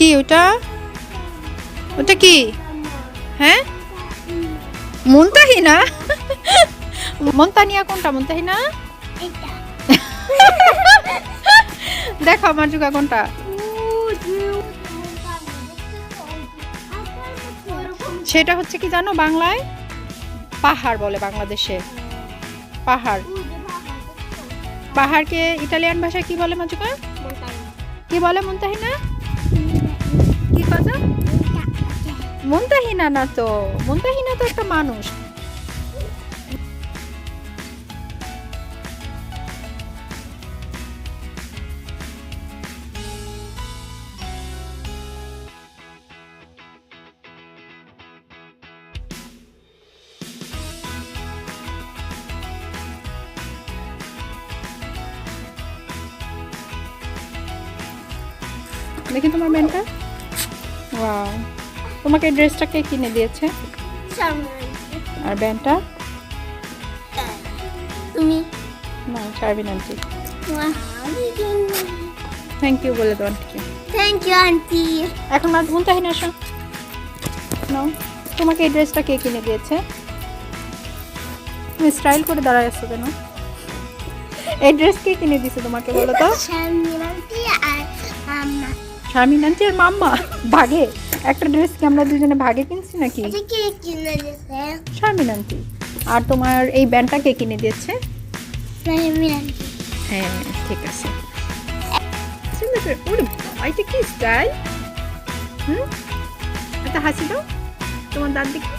কি ওটা? ওটা কি? হ্যাঁ, মুনতাহিনা। মুনতানিয়া কোনটা? মুনতাহিনা দেখো মার্জুকা কোনটা? সেটা হচ্ছে কি জানো, বাংলায় পাহাড় বলে। বাংলাদেশে পাহাড়। পাহাড়কে ইটালিয়ান ভাষায় কি বলে মার্জুকা? কি বলে মুনতাহিনা? কি কথা? মুনতাহিনা না তো, মুনতাহিনা তো একটা মানুষ। দেখি তোমার ব্যান্ডটা। ওয়াও, তোমাকে এই ড্রেসটা কে কিনে দিয়েছে? আর ব্যান্ডটা? তুমি। না, শারমিন আন্টি। থ্যাংক ইউ বলে দাও আন্টিকে। Thank you aunty. এখন আর মুনতাহিনা আসো। নাও, তোমাকে এই ড্রেসটা কে কিনে দিয়েছে? তুমি স্টাইল করে দাঁড়ায় আছো কেন? এই ড্রেস কে কিনে দিয়েছে তোমাকে বলো তো? শারমিন আন্টি আর মাম্মা। শারমিন আন্টি আর মাম্মা ভাগে? একটা ড্রেস কি আমরা দুজনে ভাগে কিনছি নাকি? এটা কে কিনে দিয়েছে? শারমিন আন্টি। আর তোমার এই ব্যান্ডটা কে কিনে দিয়েছে? শারমিন আন্টি। হ্যাঁ, ঠিক আছে। সুন্দর করে। ওরে বাবা, এটা কি স্টাইল! এটা হাসি দাও, তোমার দাঁত দেখি।